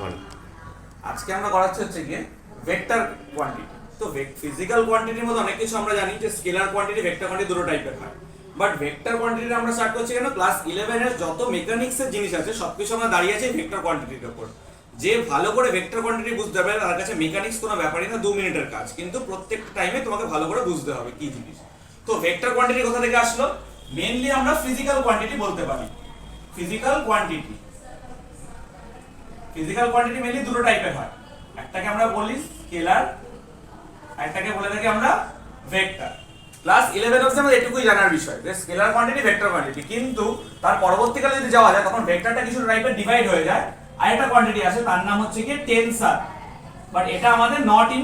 বল। আজকে আমরা করাচ্ছি হচ্ছে গিয়ে ভেক্টর কোয়ান্টিটি। তো ফিজিক্যাল কোয়ান্টিটির মধ্যে অনেক কিছু আমরা জানি যে স্কেলার কোয়ান্টিটি ভেক্টর কোয়ান্টিটি দুটো টাইপের হয়, বাট ভেক্টর কোয়ান্টিটি আমরা স্টার্ট করছি কেন, ক্লাস 11 এর যত মেকানিক্সের জিনিস আছে সবকিছু আমরা দাঁড়িয়ে আছি ভেক্টর কোয়ান্টিটির উপর। যে ভালো করে ভেক্টর কোয়ান্টিটি বুঝতে পারবে তার কাছে মেকানিক্স কোনো ব্যাপারই না, 2 মিনিটের কাজ, কিন্তু প্রত্যেকটা টাইমে তোমাকে ভালো করে বুঝতে হবে কি জিনিস। তো ভেক্টর কোয়ান্টিটি কোথা থেকে আসলো? মেইনলি আমরা ফিজিক্যাল কোয়ান্টিটি বলতে পারি। ফিজিক্যাল কোয়ান্টিটি মেইনলি দুটো টাইপের হয়, একটাকে আমরা বলি স্কেলার, একটাকে বলে থাকি আমরা ভেক্টর। ক্লাস 11 অবধি আমাদের এটুকুই জানার বিষয় যে স্কেলার কোয়ান্টিটি ভেক্টর কোয়ান্টিটি, কিন্তু তার পরবর্তীকালে যদি যাওয়া যায় তখন ভেক্টরটা কিছু টাইপের ডিভাইড হয়ে যায়। আরেকটা কোয়ান্টিটি আছে তার নাম হচ্ছে কি টেনসার, বাট এটা আমাদের নট ইন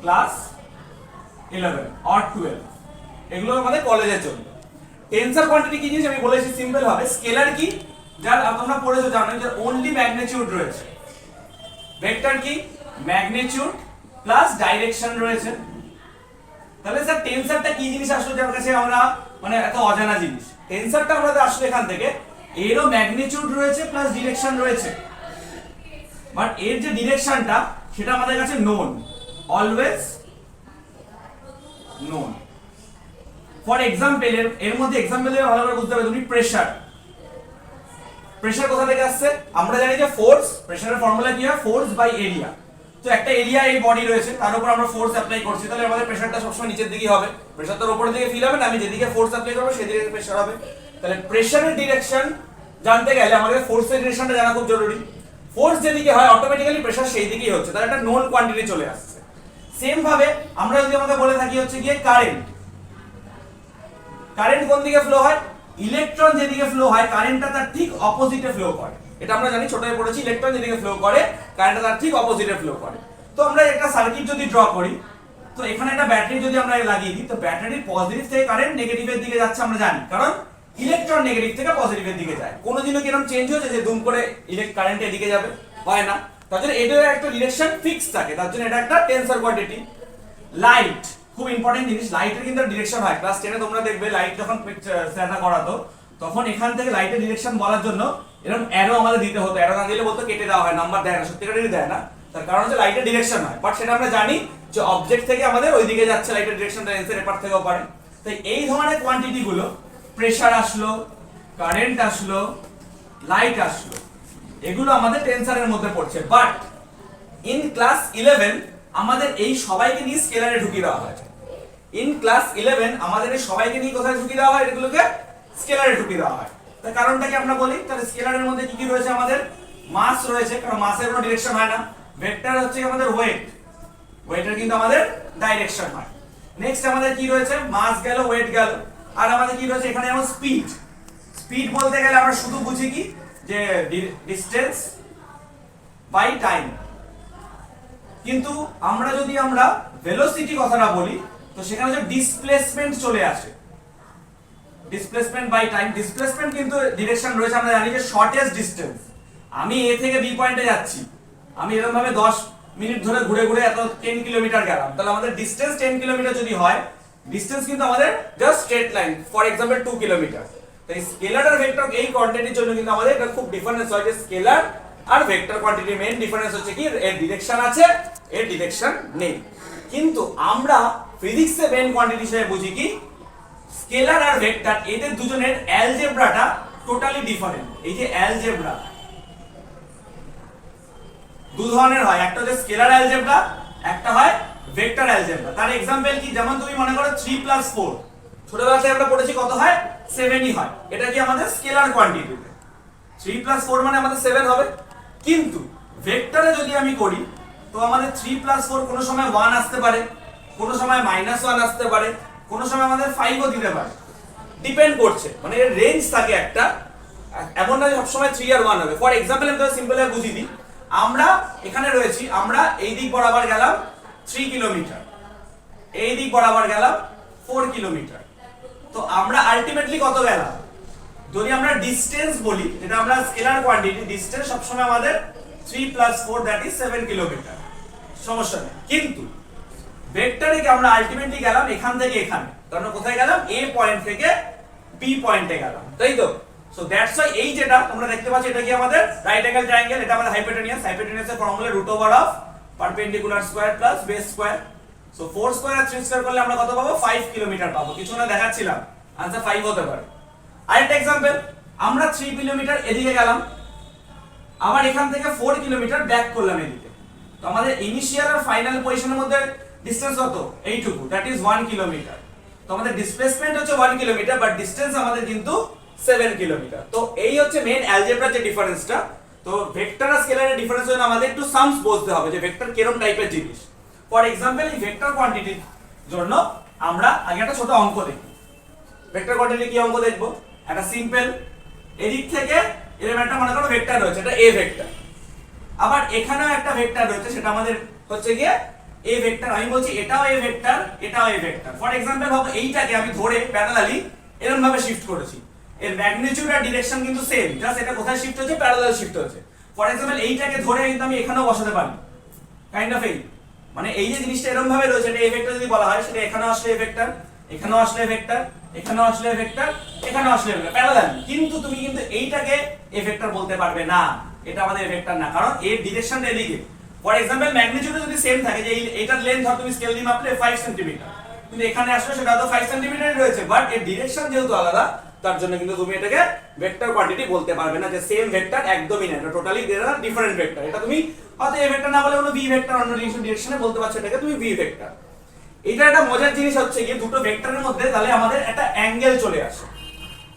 ক্লাস 11 অর 12, এগুলো আমাদের কলেজের জন্য। টেনসার কোয়ান্টিটি কি জিনিস আমি বলেছি সিম্পল ভাবে। স্কেলার কি, যার তোমরা পড়েছো জানো যে অনলি ম্যাগনিটিউড রয়েছে। ভেক্টর কি, ম্যাগনিটিউড প্লাস ডাইরেকশন রয়েছে। তাহলে স্যার টেনসারটা কি জিনিস আসলে যার কাছে আমরা মানে এত অজানা জিনিস? টেনসারটা আমাদের আসলে এখান থেকে এরও ম্যাগনিটিউড রয়েছে প্লাস ডিরেকশন রয়েছে, বাট এর যে ডিরেকশনটা সেটা আমাদের কাছে known, always known. For example এর মধ্যে এক্সাম্পল দিয়ে ভালো করে বুঝতে হবে তুমি প্রেসার। প্রেসার কোথা থেকে আসছে? আমরা জানি যে ফোর্স, প্রেসারের ফর্মুলা কি হয়, ফোর্স বাই এরিয়া। তো একটা এরিয়া এই বডি রয়েছে, তার উপর আমরা ফোর্স অ্যাপ্লাই করছি, তাহলে আমাদের প্রেসারটা সবসময় নিচের দিকেই হবে। প্রেসার তো উপরের দিকে ফিল হবে না, আমি যেদিকে ফোর্স অ্যাপ্লাই করব সেদিকে প্রেসার হবে। তাহলে প্রেসারের ডিরেকশন জানতে গেলে আমাদের ফোর্সের ডিরেকশনটা জানা খুব জরুরি। ফোর্স যেদিকে হয় অটোমেটিক্যালি প্রেসার সেই দিকেই হচ্ছে, তাহলে একটা নোন কোয়ান্টিটি চলে আসছে। সেম ভাবে আমরা যদি আমাকে বলে থাকি হচ্ছে গিয়ে কারেন্ট, কারেন্ট কোন দিকে ফ্লো হয়? ইলেকট্রন যেদিকে ফ্লো হয় কারেন্টটা তার ঠিক অপোজিটে ফ্লো করে। এটা আমরা জানি, ছোটয় পড়েছি, ইলেকট্রন যেদিকে ফ্লো করে কারেন্টটা তার ঠিক অপোজিটে ফ্লো করে। তো আমরা একটা সার্কিট যদি ড্র করি, তো এখানে একটা ব্যাটারি যদি আমরা লাগিয়ে দিই, তো ব্যাটারির পজিটিভ থেকে কারেন্ট নেগেটিভের দিকে যাচ্ছে আমরা জানি, কারণ ইলেকট্রন নেগেটিভ থেকে পজিটিভের দিকে যায়। কোনোদিনও কি এরকম চেঞ্জ হয়েছে যে দুম করে কারেন্ট এদিকে যাবে? হয় না। তার জন্য এটার একটা ডিরেকশন ফিক্স থাকে, তার জন্য এটা একটা টেনসর কোয়ান্টিটি। লাইট খুব ইম্পর্টেন্ট জিনিস, লাইটের কিন্তু ডিরেকশন হয়। ক্লাস 10 এ তোমরা দেখবে লাইট যখন স্যাররা করাতো তখন এখান থেকে লাইটের ডিরেকশন বলার জন্য এরকম অ্যারো আমাদের দিতে হতো। অ্যারো না দিলে বলতো কেটে দেওয়া হয়, নাম্বার দেয় না, সত্যিকারেরই দেয় না। তার কারণ হচ্ছে লাইটের ডিরেকশন হয়, বাট সেটা আমরা জানি যে অবজেক্ট থেকে আমাদের ওই দিকে যাচ্ছে লাইটের ডিরেকশনটা, এন্সার এপার থেকেও পারে। তাই এই ধরনের কোয়ান্টিটি গুলো, প্রেসার আসলো, কারেন্ট আসলো, লাইট আসলো, এগুলো আমাদের টেনসারের মধ্যে পড়ছে। বাট ইন ক্লাস 11 আমাদের এই সবাইকে নিয়ে স্কেলারে ঢুকিয়ে দেওয়া হয়। ইন ক্লাস 11 আমাদের এই সবাইকে নিয়ে কোথায় ঢুকিয়ে দেওয়া হয়? এগুলোকে স্কেলারে ঢুকিয়ে দেওয়া হয়। তার কারণটা কি আমরা বলি, তাহলে স্কেলারের মধ্যে কি কি রয়েছে? আমাদের মাস রয়েছে, কারণ মাসের কোনো ডিরেকশন হয় না। ভেক্টর হচ্ছে আমাদের ওয়েট, ওয়েটের কিন্তু আমাদের ডাইরেকশন হয়। নেক্সট আমাদের কি রয়েছে? মাস গেল, ওয়েট গেল, আর আমাদের কি রয়েছে এখানে? যেমন স্পিড। স্পিড বলতে গেলে আমরা শুধু বুঝি কি যে ডিসটেন্স বাই টাইম, কিন্তু আমরা যদি আমরা ভেলোসিটি কথাটা বলি তো সেখানে যে ডিসপ্লেসমেন্ট চলে আসে, ডিসপ্লেসমেন্ট বাই টাইম। ডিসপ্লেসমেন্ট কিন্তু ডিরেকশন রয়েছে, আমরা জানি যে শর্টেস্ট ডিসটেন্স। আমি এ থেকে বি পয়েন্টে যাচ্ছি, আমি এরকম ভাবে 10 মিনিট ধরে ঘুরে ঘুরে এত 10 কিলোমিটার গেলাম, তাহলে আমাদের ডিসটেন্স 10 কিলোমিটার যদি হয়, ডিসটেন্স কিন্তু আমাদের just straight line, for example 2 kilometre. তাই স্কেলার আর ভেক্টর এই কোয়ান্টিটির জন্য কিন্তু আমাদের এটা খুব ডিফারেন্স হয় যে স্কেলার আর ভেক্টর কোয়ান্টিটির মেইন ডিফারেন্স হচ্ছে কি এর ডিরেকশন আছে, এর ডিরেকশন নেই। কিন্তু আমরা ফিজিক্সে মেইন কোয়ান্টিটি হিসেবে বুঝি কি স্কেলার আর ভেক্টর, এদের দুজনের অ্যালজেব্রাটা টোটালি ডিফারেন্ট। এই যে অ্যালজেব্রা দু ধরনের হয়, একটা হচ্ছে স্কেলার অ্যালজেব্রা, একটা হয় ভেক্টর অ্যালজেব্রা। তার एग्जांपल কি, যেমন তুমি মনে করো 3 + 4, ছোটবেলাতে আমরা পড়েছি কত হয়? 7ই হয়। এটা কি আমাদের স্কেলার কোয়ান্টিটি, 3 + 4 মানে আমাদের 7 হবে। কিন্তু ভেক্টরে যদি আমি করি তো আমাদের 3 + 4 কোনো সময় 1 আসতে পারে, কোনো সময় -1 আসতে পারে, কোনো সময় আমাদের 5ও দিতে পারে, ডিপেন্ড করছে, মানে এর রেঞ্জ থাকে একটা, এমন না যে সব সময় 3 আর 1 হবে। ফর एग्जांपल আমি তো সিম্পল ভাবে বুঝিয়ে দিই, আমরা এখানে রয়েছি, আমরা এই দিক বরাবর গেলাম 3 কিলোমিটার, এই দিক বরাবর গেলাম 4 কিলোমিটার, তো আমরা আলটিমেটলি কত গেলাম? যদি আমরা ডিসটেন্স বলি, যেটা আমরা স্কেলার কোয়ান্টিটি, ডিসটেন্স সবসময় আমাদের 3 + 4 দ্যাট ইজ 7 কিলোমিটার, সমস্যা নেই। কিন্তু ভেক্টরে কি আমরা আলটিমেটলি গেলাম এখান থেকে এখানে, কারণ কোথায় গেলাম? এ পয়েন্ট থেকে বি পয়েন্টে গেলাম, তাই তো? সো দ্যাটস ওয়াই এই যেটা তোমরা দেখতে পাচ্ছ এটা কি আমাদের রাইট অ্যাঙ্গেল ট্রায়াঙ্গেল, এটা আমাদের হাইপোটেনিয়াস। হাইপোটেনিয়াসের ফর্মুলা √ওভার of perpendicular square plus base square. So 4 square আর 3 স্কয়ার করলে আমরা কত পাবো? 5 কিলোমিটার পাবো। কিছু না দেখাচ্ছিলাম, आंसर 5 হতে পারে। আরেকটা एग्जांपल, আমরা 3 কিলোমিটার এদিকে গেলাম, আবার এখান থেকে 4 কিলোমিটার ব্যাক করলাম এদিকে। তো আমাদের ইনিশিয়াল আর ফাইনাল পজিশনের মধ্যে ডিসটেন্স কত? এইটুকু, দ্যাট ইজ 1 কিলোমিটার। তো আমাদের ডিসপ্লেসমেন্ট হচ্ছে 1 কিলোমিটার, বাট ডিসটেন্স আমাদের কিন্তু 7 কিলোমিটার। তো এই হচ্ছে মেইন অ্যালজেব্রার যে ডিফারেন্সটা। তো ভেক্টর আর স্কেলারের ডিফারেন্স হলো আমাদের একটু সামস বুঝতে হবে যে ভেক্টর কিরকম টাইপের জিনিস। ফর एग्जांपल এই ভেক্টর কোয়ান্টিটির জন্য আমরা আগে একটা ছোট অঙ্ক দেখি। ভেক্টর কোয়ান্টিটি কি অঙ্ক দেখবো? একটা সিম্পল, এদিক থেকে এলিমেন্টটা মনে করো ভেক্টর রয়েছে, এটা a ভেক্টর। আবার এখানেও একটা ভেক্টর রয়েছে, সেটা আমাদের হচ্ছে গিয়ে a ভেক্টর। আমি বলছি এটাও a ভেক্টর, এটাও a ভেক্টর। ফর एग्जांपल ভাবো এইটাকে আমি ধরে প্যারালালি এরকম ভাবে শিফট করেছি। এর ম্যাগনিটিউড আর ডিরেকশন কিন্তু সেম, জাস্ট এটা কোথায় শিফট হচ্ছে? প্যারালাল শিফট হচ্ছে। ফর एग्जांपल এইটাকে ধরে কিন্তু আমি এখানেও বসাতে পারি, কাইন্ড অফ এই, মানে এই যে জিনিসটা এরকম ভাবে রয়েছে, এটা a ভেক্টর যদি বলা হয়, সেটা এখানেও আসলে a ভেক্টর, এখানেও আসলে a ভেক্টর, এখানেও আসলে a ভেক্টর, এখানেও আসলে a ভেক্টর, প্যারালাল। কিন্তু তুমি কিন্তু এইটাকে a ভেক্টর বলতে পারবে না, এটা আমাদের a ভেক্টর না, কারণ এর ডিরেকশনটা এদিকে। ফর एग्जांपल ম্যাগনিটিউড যদি সেম থাকে, যে এইটার লেন্থ ধর তুমি স্কেল দিয়ে মাপলে 5 সেন্টিমিটার, কিন্তু এখানে আসলে সেটা তো 5 সেন্টিমিটারই রয়েছে, বাট এর ডিরেকশন যেহেতু আলাদা, তার জন্য কিন্তু তুমি এটাকে ভেক্টর কোয়ান্টিটি বলতে পারবে না, যে সেম ভেক্টর একদমই না, এটা টোটালি ডিফারেন্ট ভেক্টর। এটা তুমি হয়তো a ভেক্টর না বলে কোনো b ভেক্টর অন্য ডিরেকশনে বলতে পারছো, এটাকে তুমি b ভেক্টর। এটা একটা মজার জিনিস হচ্ছে কি, দুটো ভেক্টরের মধ্যে তাহলে আমাদের একটা অ্যাঙ্গেল চলে আসে।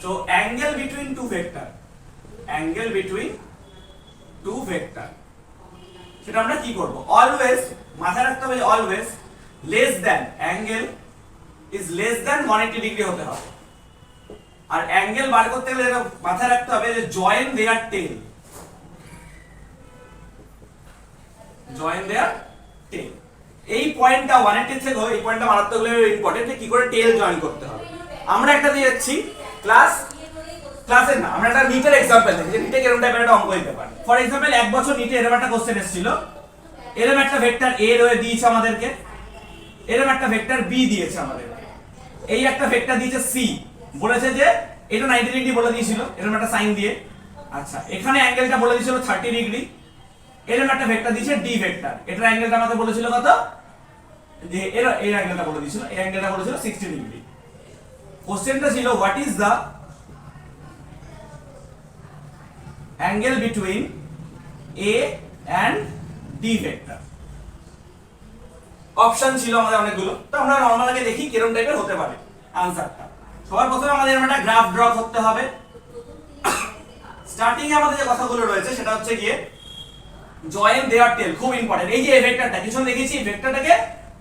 তো angle between two vector, angle between two vector, সেটা আমরা কি করব? অলওয়েজ মাথায় রাখতে হবে, always less than, angle is less than 180 degree হতে হবে। আর অ্যাঙ্গেল বার করতে গেলে এটা মাথায় রাখতে হবে যে জয়েন দেয়ার টেল, জয়েন দেয়ার টেল। এই পয়েন্টটা 180 থেকে এই পয়েন্টটা মারাত্মকভাবে ইম্পর্টেন্ট, যে কি করে টেল জয়েন করতে হবে। আমরা একটা দিয়ে যাচ্ছি ক্লাসের না, আমরা একটা নিটের एग्जांपल দেখি, যে নিটে এরকম টাইপের একটা অঙ্ক দিতে পারে। ফর एग्जांपल এক বছর নিটে এরকম একটা কোশ্চেন এসেছিল, এরকম একটা ভেক্টর a রয়ে দিয়েছে আমাদেরকে, এরকম একটা ভেক্টর b দিয়েছে আমাদেরকে, এই একটা ভেক্টর দিয়েছে c, বলেছে যে এটা 90 ডিগ্রি বলে দিয়েছিল এরকম একটা সাইন দিয়ে। আচ্ছা, এখানে অ্যাঙ্গেলটা বলে দিয়েছিল 30 ডিগ্রি। এরকম একটা ভেক্টর দিয়েছে d ভেক্টর, এটার অ্যাঙ্গেলটা আমাদের বলেছিল কত? যে এই অ্যাঙ্গেলটা বলে দিয়েছিল, এই অ্যাঙ্গেলটা বলেছিল 60 ডিগ্রি। কোশ্চেনটা ছিল what is the angle between a and d vector. Option ছিল আমাদের অনেকগুলো, তো আমরা নরমাল আগে দেখি কিরকম টাইপের হতে পারে আনসারটা। সবার প্রথমে আমাদের একটা গ্রাফ ড্র করতে হবে। স্টার্টিং এ আমাদের যে কথাগুলো রয়েছে সেটা হচ্ছে গিয়ে জয়েন দেয়ার টেল, খুব ইম্পর্টেন্ট। এই যে এই ভেক্টরটা কিছু দেখেছি, এই ভেক্টরটাকে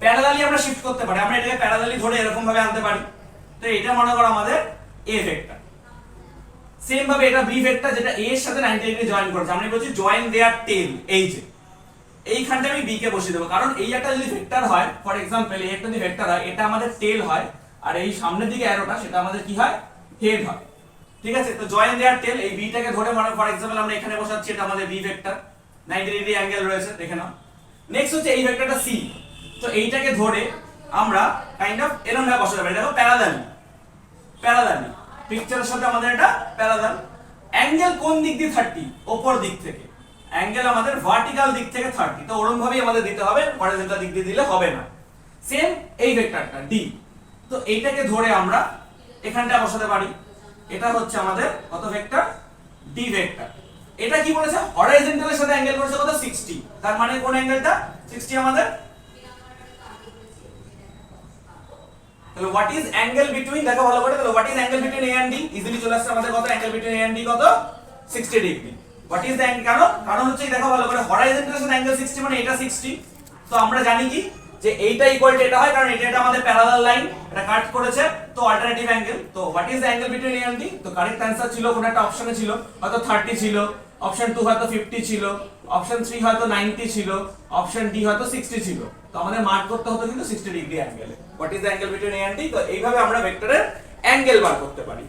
প্যারালালি আমরা শিফট করতে পারি, আমরা এটাকে প্যারালালি ধরে এরকম ভাবে আনতে পারি। তো এটা মনে করো আমাদের a ভেক্টর। সেম ভাবে এটা b ভেক্টর, যেটা a এর সাথে 90 ডিগ্রি জয়েন করেছে। আমরা বলছি জয়েন দেয়ার টেল, এই যে এইখানটা আমি b কে বসিয়ে দেব, কারণ এই একটা যদি ভেক্টর হয়, ফর एग्जांपल এই একটা যদি ভেক্টর হয়, এটা আমাদের টেল হয়, আর এই সামনের দিকে অ্যারোটা সেটা আমাদের কি হয়? হেড হয়। ঠিক আছে, তো জয়েন দেয়ার টেল, এই b টাকে ধরে মানে ফর एग्जांपल আমরা এখানে বসাচ্ছি, এটা আমাদের b ভেক্টর, 90 ডিগ্রি অ্যাঙ্গেল রয়েছে, দেখে নাও। নেক্সট হচ্ছে এই ভেক্টরটা c, তো এইটাকে ধরে আমরা কাইন্ড অফ এরকম ভাবে বসাতে পারি। দেখো প্যারালালি, প্যারালালি পিকচারের সাথে আমাদের এটা প্যারালাল। অ্যাঙ্গেল কোন দিক দিয়ে? 30, উপর দিক থেকে। অ্যাঙ্গেল আমাদের ভার্টিক্যাল দিক থেকে 30, তো ওরকম ভাবেই আমাদের দিতে হবে, হরিজন্টাল দিক দিয়ে দিলে হবে না। সেম এই ভেক্টরটা d, তো এইটাকে ধরে আমরা এখানটা বসাতে পারি। এটা হচ্ছে আমাদের কত ভেক্টর? d vector. এটা কি বলেছে? হরিজন্টালের সাথে অ্যাঙ্গেল করেছে কত? 60, তার মানে কোন অ্যাঙ্গেলটা 60 আমাদের? তাহলে হোয়াট ইজ অ্যাঙ্গেল বিটুইন, দেখো ভালো করে, তাহলে what is angle between a and d? Easily চলে আসছে আমাদের কত? Angle between a and d কত? 60 degree. What is the angle? কারণ হচ্ছে দেখো ভালো করে, হরাইজন্টালের সাথে অ্যাঙ্গেল 60 মানে এটা 60। তো আমরা জানি কি যে এইটা ইকুয়াল টু এটা হয়, কারণ এটা আমাদের প্যারালাল লাইন, এটা কাট করেছে, তো অল্টারনেটিভ অ্যাঙ্গেল। তো what is the angle between a and d? তো কারেক্ট आंसर ছিল কোন একটা অপশনে ছিল, হয়তো 30 ছিল, অপশন 2 হয়তো 50 ছিল, অপশন 3 হয়তো 90 ছিল, অপশন ডি হয়তো 60 ছিল। তো আমাদের মার্ক করতে হতো কিন্তু 60 ডিগ্রি অ্যাঙ্গেলে। What is the angle between a and d? তো এইভাবে আমরা ভেক্টরের অ্যাঙ্গেল বার করতে পারি।